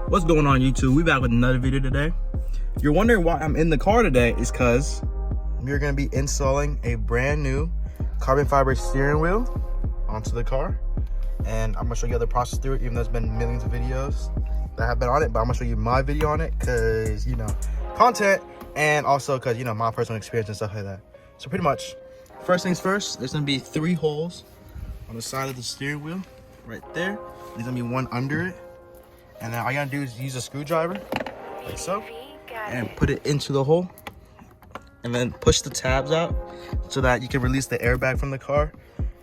What's going on, YouTube? We back with another video today. You're wondering why I'm in the car today is because we're going to be installing a brand new carbon fiber steering wheel onto the car, and I'm going to show you the process through it, even though there's been millions of videos that have been on it. But I'm going to show you my video on it because, you know, content, and also because, you know, my personal experience and stuff like that. So pretty much, first things first, there's going to be 3 holes on the side of the steering wheel right there. There's going to be one under it. And then all you gotta do is use a screwdriver, like so, and put it into the hole. And then push the tabs out so that you can release the airbag from the car.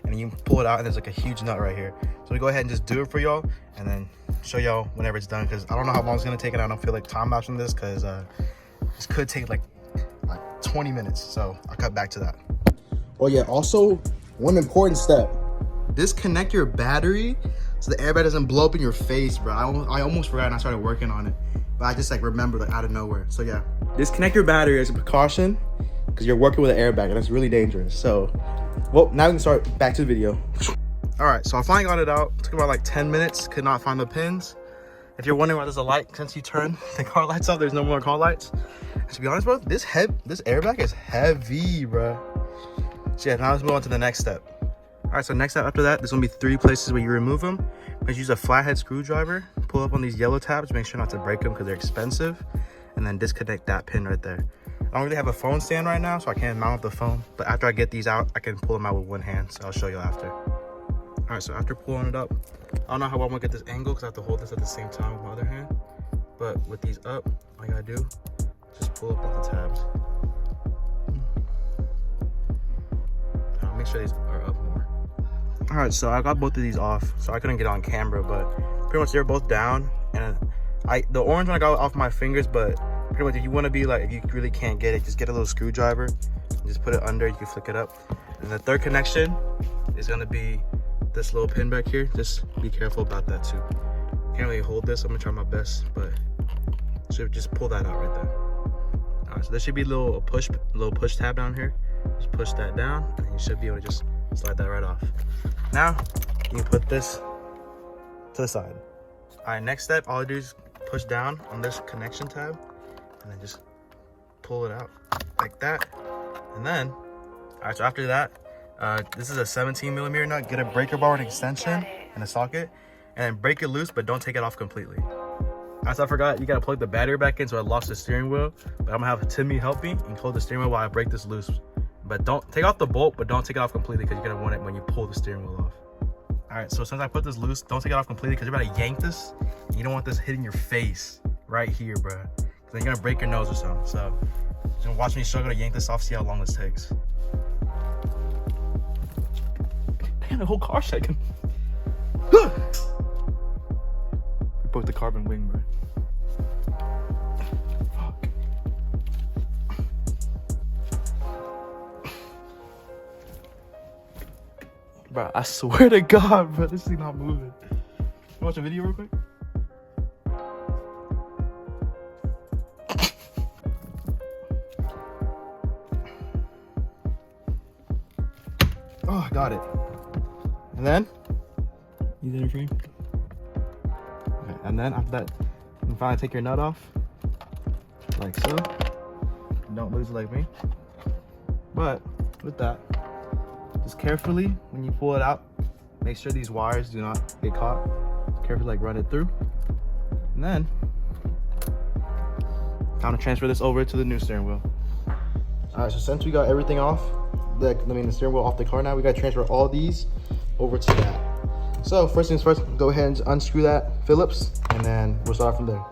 And you can pull it out, and there's like a huge nut right here. So we go ahead and just do it for y'all, and then show y'all whenever it's done. Because I don't know how long it's gonna take, and I don't feel like time lapsing this, because this could take like 20 minutes. So I'll cut back to that. Oh yeah, also one important step. Disconnect your battery so the airbag doesn't blow up in your face, bro. I almost forgot, and I started working on it, but I just like remembered like out of nowhere. So yeah, disconnect your battery as a precaution because you're working with an airbag, and that's really dangerous. So, well, now we can start back to the video. All right, so I finally got it out. It took about like 10 minutes. Could not find the pins. If you're wondering why there's a light, since you turn the car lights off, there's no more car lights. To be honest, bro, this airbag is heavy, bro. So yeah, now let's move on to the next step. All right, so next step after that, there's gonna be 3 places where you remove them. Just use a flathead screwdriver, pull up on these yellow tabs, make sure not to break them because they're expensive, and then disconnect that pin right there. I don't really have a phone stand right now, so I can't mount up the phone, but after I get these out, I can pull them out with one hand, so I'll show you after. All right, so after pulling it up, I don't know how I'm gonna get this angle because I have to hold this at the same time with my other hand, but with these up, all you gotta do is just pull up on the tabs. Make sure these are up more. All right, so I got both of these off, so I couldn't get on camera, but pretty much they're both down. And the orange one I got off my fingers, but pretty much if you want to be like, if you really can't get it, just get a little screwdriver and just put it under. You can flick it up. And the third connection is gonna be this little pin back here. Just be careful about that too. Can't really hold this. I'm gonna try my best, but should just pull that out right there. All right, so there should be a little push tab down here. Just push that down, and you should be able to just slide that right off. Now you can put this to the side. All right, next step, all I do is push down on this connection tab and then just pull it out like that. And then, all right, so after that, this is a 17mm nut. Get a breaker bar and extension and a socket, and then break it loose, but don't take it off completely. As I forgot, you gotta plug the battery back in so I lost the steering wheel. But I'm gonna have Timmy help me and hold the steering wheel while I break this loose. But don't take off the bolt, but don't take it off completely because you're gonna want it when you pull the steering wheel off. All right, so since I put this loose, don't take it off completely because you're about to yank this. And you don't want this hitting your face right here, bro. Because then you're gonna break your nose or something. So just watch me struggle to yank this off, see how long this takes. Man, the whole car's shaking. We broke the carbon wing, bro. Bro, I swear to God, bro, this thing not moving. You watch a video real quick? Oh, got it. And then, you did it frame. Okay, and then after that, you can finally take your nut off, like so. Don't lose it like me. But with that, just carefully, when you pull it out, make sure these wires do not get caught. Carefully, like, run it through. And then, time to transfer this over to the new steering wheel. All right, so since we got everything off, the steering wheel off the car now, we gotta transfer all these over to that. So first things first, go ahead and unscrew that Phillips, and then we'll start from there.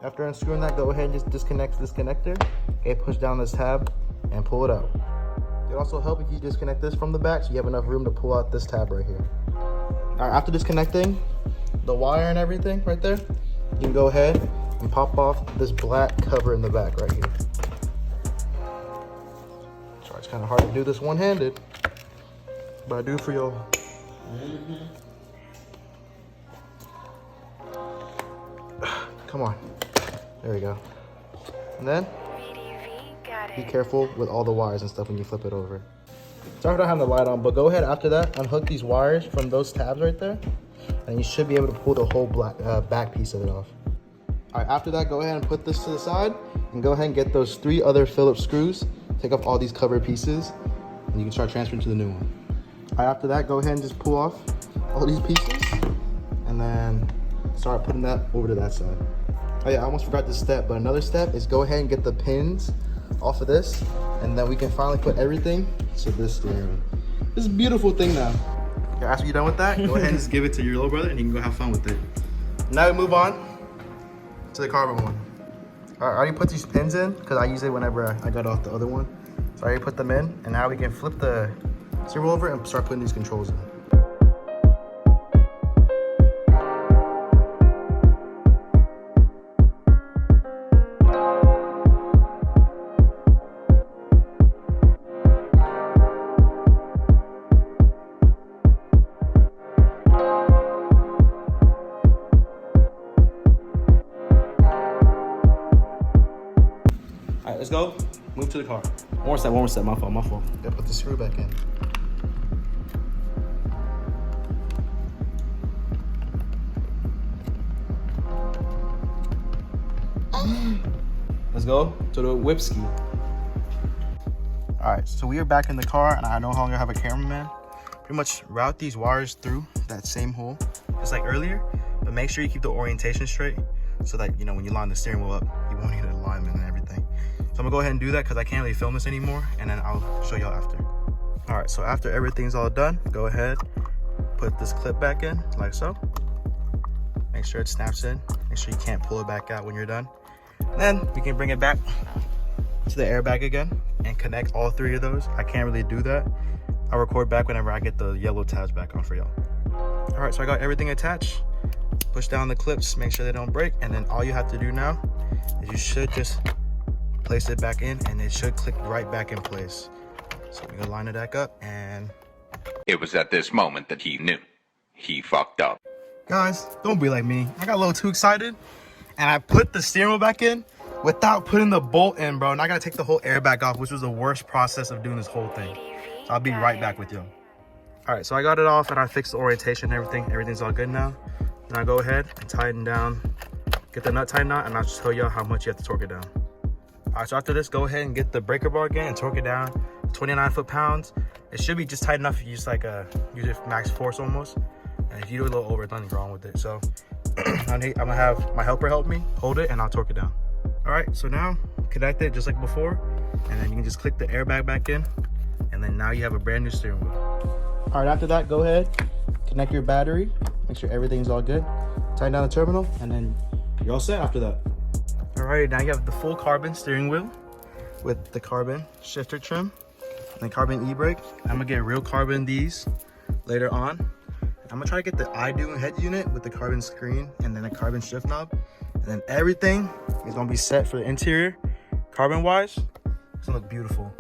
After unscrewing that, go ahead and just disconnect this connector. Okay, push down this tab and pull it out. It'll also help if you disconnect this from the back so you have enough room to pull out this tab right here. All right, after disconnecting the wire and everything right there, you can go ahead and pop off this black cover in the back right here. Sorry, it's kind of hard to do this one-handed, but I do for y'all. Come on, there we go. And then be careful with all the wires and stuff when you flip it over. Sorry for not having the light on, but go ahead after that, unhook these wires from those tabs right there, and you should be able to pull the whole back piece of it off. All right, after that, go ahead and put this to the side and go ahead and get those 3 other Phillips screws. Take off all these cover pieces and you can start transferring to the new one. All right, after that, go ahead and just pull off all these pieces and then start putting that over to that side. Oh yeah, I almost forgot this step, but another step is go ahead and get the pins off of this and then we can finally put everything to this steering wheel. This is a beautiful thing now. Okay, after you're done with that, go ahead and just give it to your little brother and you can go have fun with it. Now we move on to the carbon one. I already put these pins in because I use it whenever I got off the other one. So I already put them in and now we can flip the steering wheel over and start putting these controls in. All right, let's go. Move to the car. One more step, my fault. Gotta put the screw back in. Let's go to the whipski. All right, so we are back in the car and I no longer have a cameraman. Pretty much route these wires through that same hole, just like earlier, but make sure you keep the orientation straight so that, you know, when you line the steering wheel up, you won't need alignment and everything. So I'm gonna go ahead and do that because I can't really film this anymore and then I'll show y'all after. All right, so after everything's all done, go ahead, put this clip back in like so. Make sure it snaps in. Make sure you can't pull it back out when you're done. And then we can bring it back to the airbag again and connect all 3 of those. I can't really do that. I'll record back whenever I get the yellow tabs back on for y'all. All right, so I got everything attached. Push down the clips, make sure they don't break. And then all you have to do now is you should just place it back in and it should click right back in place. So we're gonna line it back up and... It was at this moment that he knew. He fucked up. Guys, don't be like me. I got a little too excited and I put the steering wheel back in without putting the bolt in, bro. And I gotta take the whole airbag off, which was the worst process of doing this whole thing. So I'll be right back with you. All right, so I got it off and I fixed the orientation and everything. Everything's all good now. Now go ahead and tighten down, get the nut tightened out, and I'll show y'all how much you have to torque it down. All right, so after this, go ahead and get the breaker bar again and torque it down. 29 foot-pounds. It should be just tight enough if you use like use it max force almost. And if you do a little over, nothing wrong with it. So I'm gonna have my helper help me hold it and I'll torque it down. All right, so now connect it just like before, and then you can just click the airbag back in, and then now you have a brand new steering wheel. All right, after that, go ahead, connect your battery, make sure everything's all good, tighten down the terminal, and then you're all set after that. All right, now you have the full carbon steering wheel with the carbon shifter trim and the carbon e-brake. I'm gonna get real carbon these later on. I'm gonna try to get the iDo head unit with the carbon screen and then a carbon shift knob. And then everything is gonna be set for the interior, carbon-wise. It's gonna look beautiful.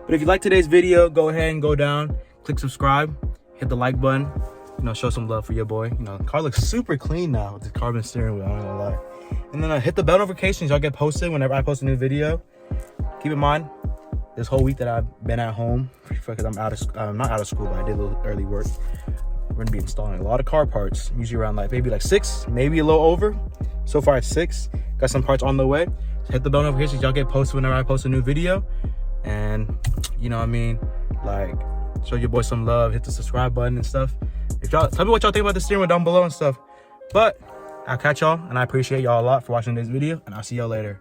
But if you like today's video, go ahead and go down, click subscribe, hit the like button, you know, show some love for your boy. You know, the car looks super clean now with the carbon steering wheel, I'm not gonna lie. And then hit the bell notifications, y'all get posted whenever I post a new video. Keep in mind, this whole week that I've been at home, because I'm not out of school, but I did a little early work. We're gonna be installing a lot of car parts, usually around maybe 6, maybe a little over. So far it's 6. Got some parts on the way. So hit the bell notifications, y'all get posted whenever I post a new video. And you know what I mean, like, show your boy some love, hit the subscribe button and stuff. If y'all tell me what y'all think about the steering wheel down below and stuff. But I'll catch y'all, and I appreciate y'all a lot for watching this video, and I'll see y'all later.